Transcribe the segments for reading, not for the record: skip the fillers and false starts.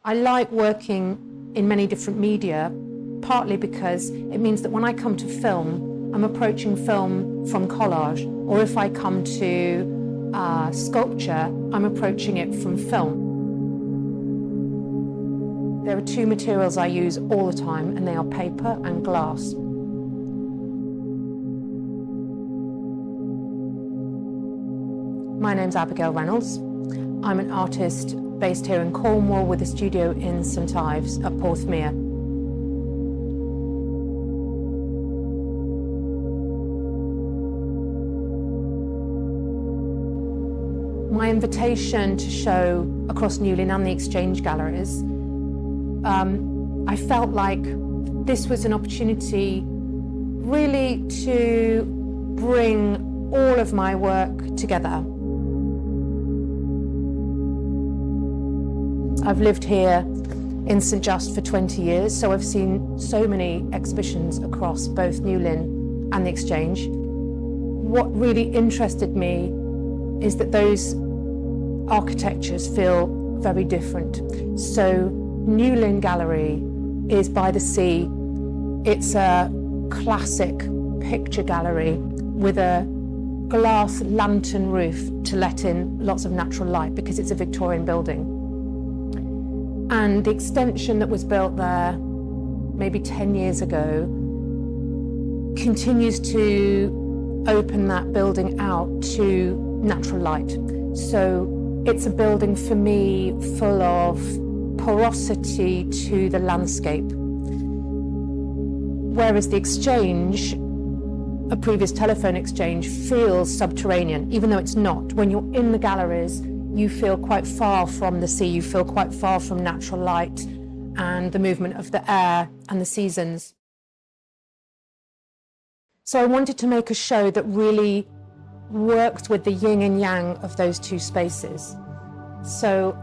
I like working in many different media, partly because it means that when I come to film, I'm approaching film from collage, or if I come to sculpture, I'm approaching it from film. There are two materials I use all the time, and they are paper and glass. My name's Abigail Reynolds. I'm an artist based here in Cornwall with a studio in St Ives at Porthmeor. My invitation to show across Newlyn and the Exchange galleries, I felt like this was an opportunity really to bring all of my work together. I've lived here in St Just for 20 years, so I've seen so many exhibitions across both Newlyn and the Exchange. What really interested me is that those architectures feel very different. So Newlyn Gallery is by the sea. It's a classic picture gallery with a glass lantern roof to let in lots of natural light because it's a Victorian building. And the extension that was built there maybe 10 years ago continues to open that building out to natural light. So it's a building for me full of porosity to the landscape. Whereas the Exchange, a previous telephone exchange, feels subterranean, even though it's not. When you're in the galleries, you feel quite far from the sea, you feel quite far from natural light and the movement of the air and the seasons. So I wanted to make a show that really worked with the yin and yang of those two spaces. So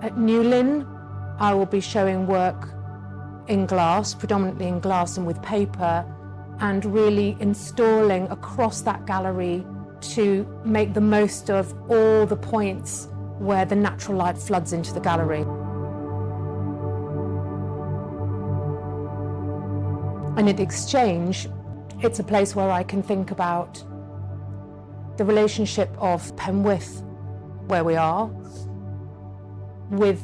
at Newlyn, I will be showing work in glass, predominantly in glass and with paper, and really installing across that gallery to make the most of all the points where the natural light floods into the gallery. And at the Exchange, it's a place where I can think about the relationship of Penwith, where we are, with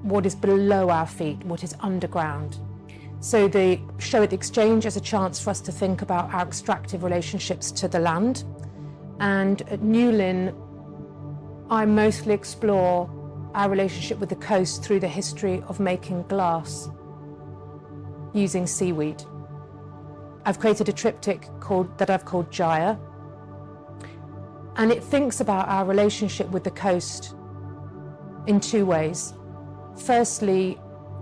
what is below our feet, what is underground. So the show at the Exchange is a chance for us to think about our extractive relationships to the land. And at Newlyn, I mostly explore our relationship with the coast through the history of making glass using seaweed. I've created a triptych that I've called Jaya, and it thinks about our relationship with the coast in two ways. Firstly,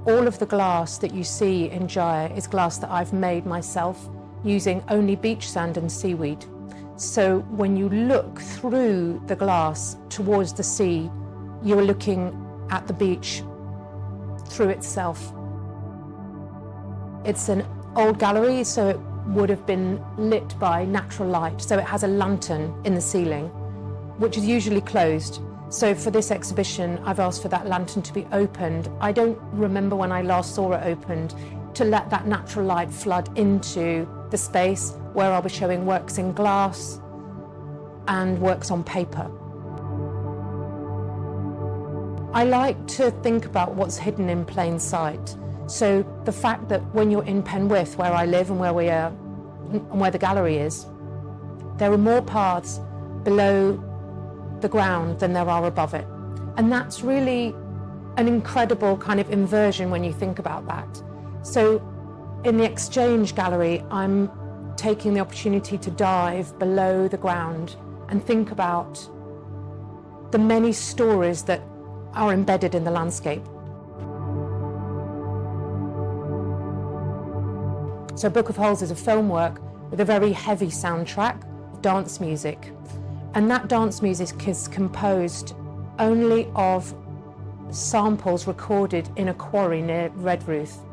all of the glass that you see in Jaya is glass that I've made myself using only beach sand and seaweed. So when you look through the glass towards the sea, you're looking at the beach through itself. It's an old gallery, so it would have been lit by natural light. So it has a lantern in the ceiling, which is usually closed. So for this exhibition, I've asked for that lantern to be opened. I don't remember when I last saw it opened, to let that natural light flood into the space where I'll be showing works in glass and works on paper. I like to think about what's hidden in plain sight. So the fact that when you're in Penwith, where I live and where we are, and where the gallery is, there are more paths below the ground than there are above it. And that's really an incredible kind of inversion when you think about that. So in the Exchange gallery, I'm taking the opportunity to dive below the ground and think about the many stories that are embedded in the landscape. So Book of Holes is a film work with a very heavy soundtrack, dance music. And that dance music is composed only of samples recorded in a quarry near Redruth.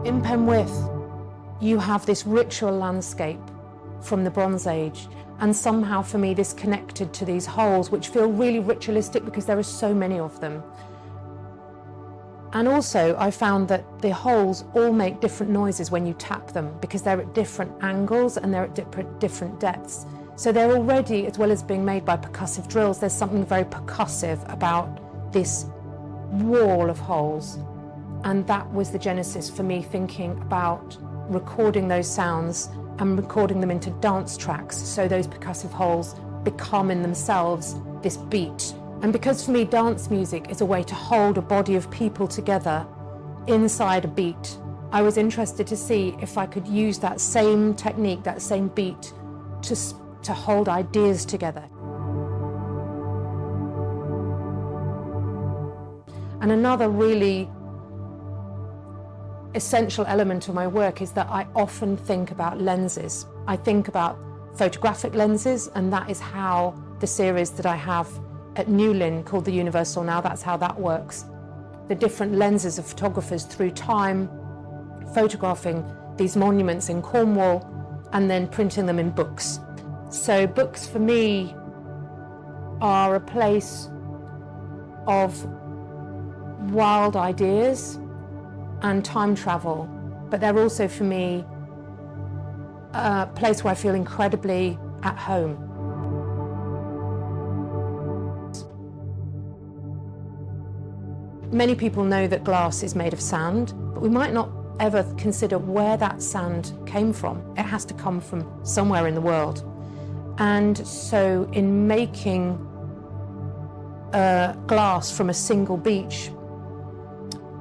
In Penwith, you have this ritual landscape from the Bronze Age, And somehow for me this connected to these holes, which feel really ritualistic because there are so many of them. And also I found that the holes all make different noises when you tap them, because they're at different angles and they're at different depths. So they're already, as well as being made by percussive drills, there's something very percussive about this wall of holes. And that was the genesis for me thinking about recording those sounds and recording them into dance tracks, so those percussive holes become in themselves this beat. And because for me dance music is a way to hold a body of people together inside a beat, I was interested to see if I could use that same technique, that same beat, to hold ideas together. And another really essential element of my work is that I often think about lenses. I think about photographic lenses, and that is how the series that I have at Newlyn called The Universal Now, that's how that works. The different lenses of photographers through time, photographing these monuments in Cornwall and then printing them in books. So books for me are a place of wild ideas and time travel, but they're also for me a place where I feel incredibly at home. Many people know that glass is made of sand, but we might not ever consider where that sand came from. It has to come from somewhere in the world. And so in making glass from a single beach,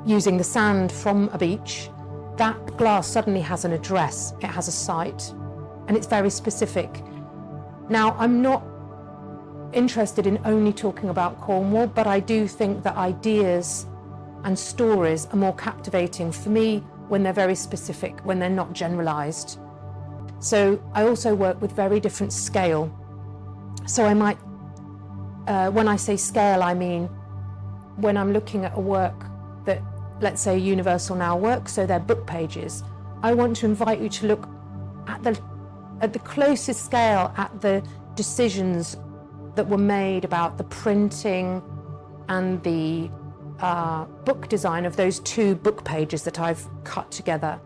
using the sand from a beach, that glass suddenly has an address, it has a site, and it's very specific. Now, I'm not interested in only talking about Cornwall, but I do think that ideas and stories are more captivating for me when they're very specific, when they're not generalized. So I also work with very different scale. So I might, when I say scale, I mean when I'm looking at a work that, let's say, Universal Now work, so they're book pages, I want to invite you to look at the closest scale at the decisions that were made about the printing and the book design of those two book pages that I've cut together.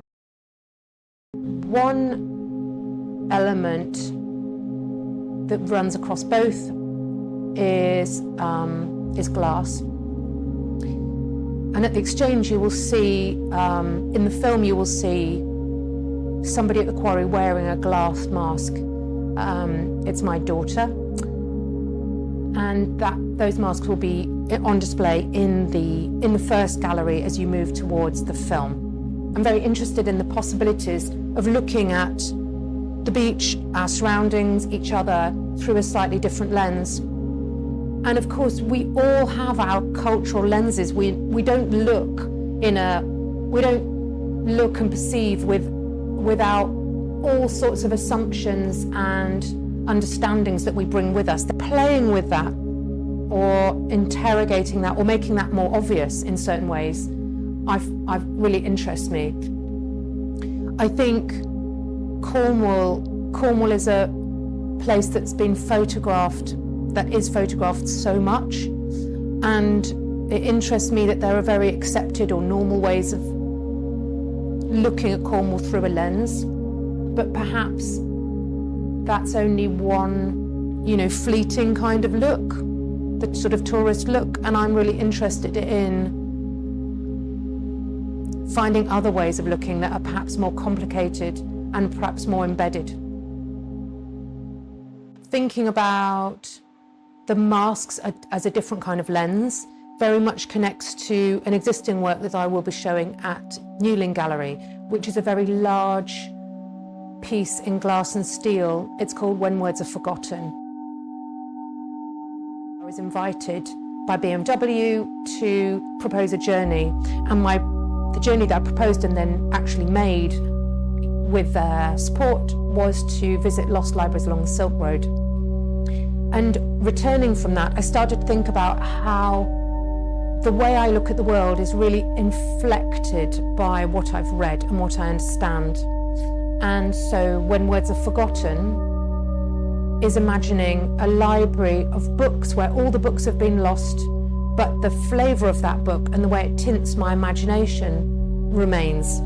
One element that runs across both is glass. And at the exchange you will see, in the film you will see somebody at the quarry wearing a glass mask. It's my daughter, and those masks will be on display in the first gallery as you move towards the film. I'm very interested in the possibilities of looking at the beach, our surroundings, each other through a slightly different lens. And of course, we all have our cultural lenses. We don't look and perceive without all sorts of assumptions and understandings that we bring with us. Playing with that, or interrogating that, or making that more obvious in certain ways, I've really interests me. I think Cornwall is a place that's been photographed, that is photographed so much, and it interests me that there are very accepted or normal ways of looking at Cornwall through a lens, but perhaps that's only one, fleeting kind of look, the sort of tourist look, and I'm really interested in finding other ways of looking that are perhaps more complicated and perhaps more embedded. Thinking about the masks as a different kind of lens very much connects to an existing work that I will be showing at Newlyn Gallery, which is a very large piece in glass and steel. It's called When Words Are Forgotten. I was invited by BMW to propose a journey, and the journey that I proposed and then actually made with their support was to visit lost libraries along the Silk Road. And returning from that, I started to think about how the way I look at the world is really inflected by what I've read and what I understand. And so When Words Are Forgotten is imagining a library of books where all the books have been lost, but the flavour of that book and the way it tints my imagination remains.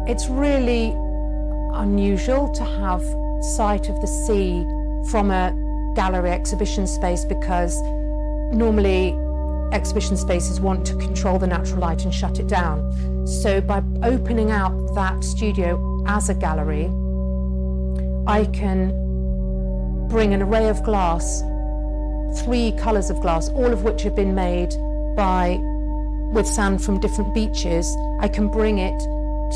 It's really unusual to have sight of the sea from a gallery exhibition space, because normally exhibition spaces want to control the natural light and shut it down. So by opening out that studio as a gallery, I can bring an array of glass, 3 colours of glass, all of which have been made with sand from different beaches. I can bring it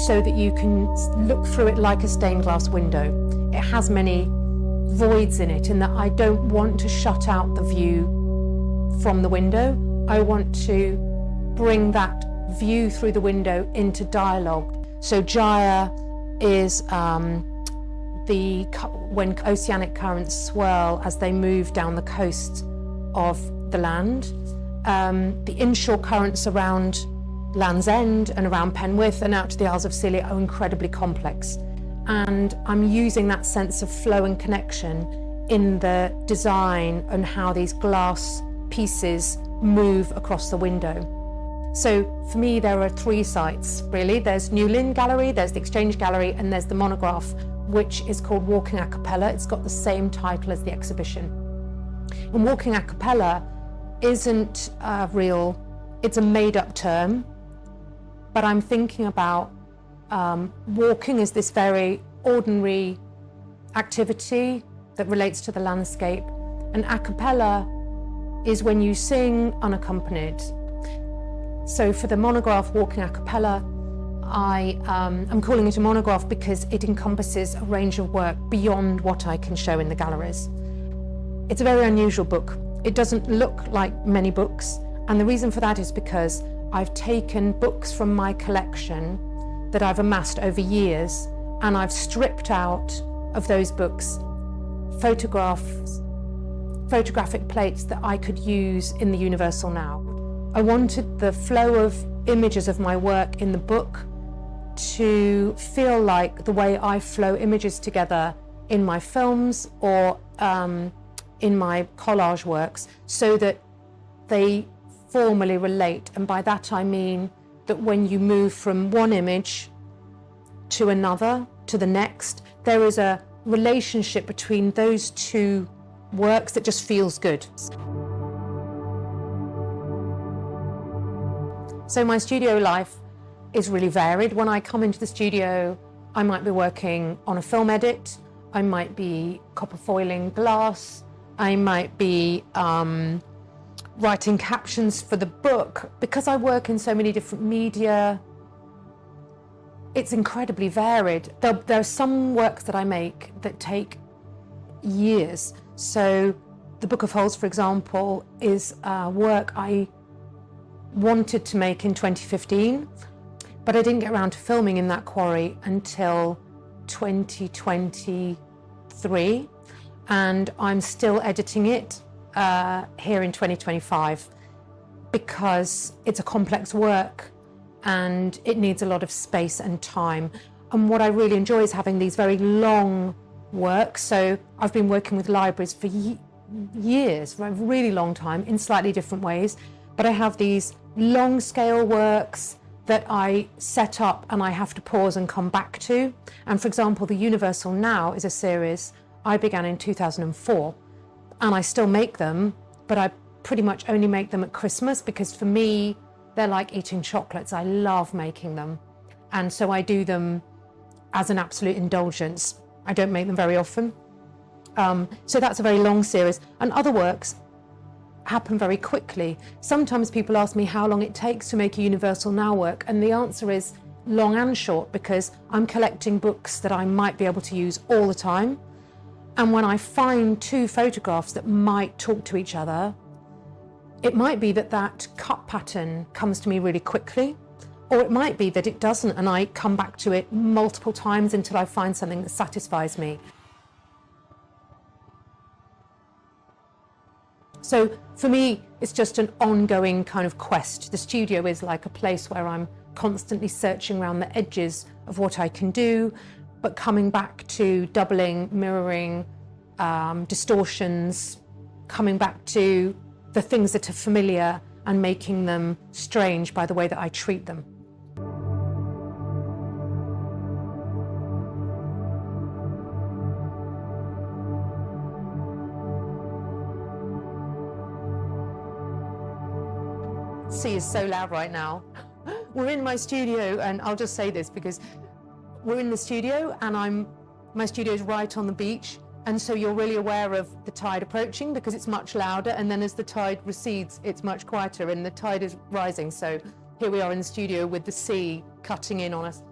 so that you can look through it like a stained glass window. It has many voids in it, in that I don't want to shut out the view from the window. I want to bring that view through the window into dialogue. So Jaya is when oceanic currents swirl as they move down the coast of the land. The inshore currents around Land's End and around Penwith and out to the Isles of Scilly are incredibly complex. And I'm using that sense of flow and connection in the design and how these glass pieces move across the window. So for me, there are 3 sites, really. There's Newlyn Gallery, there's the Exchange Gallery, and there's the Monograph, which is called Walking A Cappella. It's got the same title as the exhibition. And Walking A Cappella isn't real, it's a made-up term, but I'm thinking about walking as this very ordinary activity that relates to the landscape, and a cappella is when you sing unaccompanied. So for the Monograph Walking A Cappella, I'm calling it a monograph because it encompasses a range of work beyond what I can show in the galleries. It's a very unusual book. It doesn't look like many books, and the reason for that is because I've taken books from my collection that I've amassed over years, and I've stripped out of those books photographic plates that I could use in the Universal Now. I wanted the flow of images of my work in the book to feel like the way I flow images together in my films or in my collage works, so that they formally relate. And by that I mean that when you move from one image to another, to the next, there is a relationship between those 2 works that just feels good. So my studio life is really varied. When I come into the studio, I might be working on a film edit, I might be copper foiling glass, I might be writing captions for the book. Because I work in so many different media, it's incredibly varied. There are some works that I make that take years. So the Book of Holes, for example, is work I wanted to make in 2015, but I didn't get around to filming in that quarry until 2023, and I'm still editing it here in 2025 because it's a complex work and it needs a lot of space and time. And what I really enjoy is having these very long works. So I've been working with libraries for years, for a really long time, in slightly different ways, but I have these long scale works that I set up and I have to pause and come back to. And for example, the Universal Now is a series I began in 2004, and I still make them, but I pretty much only make them at Christmas, because for me, they're like eating chocolates. I love making them. And so I do them as an absolute indulgence. I don't make them very often. So that's a very long series. And other works happen very quickly. Sometimes people ask me how long it takes to make a Universal Now work, and the answer is long and short, because I'm collecting books that I might be able to use all the time. And when I find 2 photographs that might talk to each other, it might be that that cut pattern comes to me really quickly, or it might be that it doesn't, and I come back to it multiple times until I find something that satisfies me. So for me, it's just an ongoing kind of quest. The studio is like a place where I'm constantly searching around the edges of what I can do, but coming back to doubling, mirroring, distortions, coming back to the things that are familiar and making them strange by the way that I treat them. Sea is so loud right now. We're in my studio, and I'll just say this because we're in the studio and my studio is right on the beach, and so you're really aware of the tide approaching because it's much louder, and then as the tide recedes it's much quieter and the tide is rising. So here we are in the studio with the sea cutting in on us.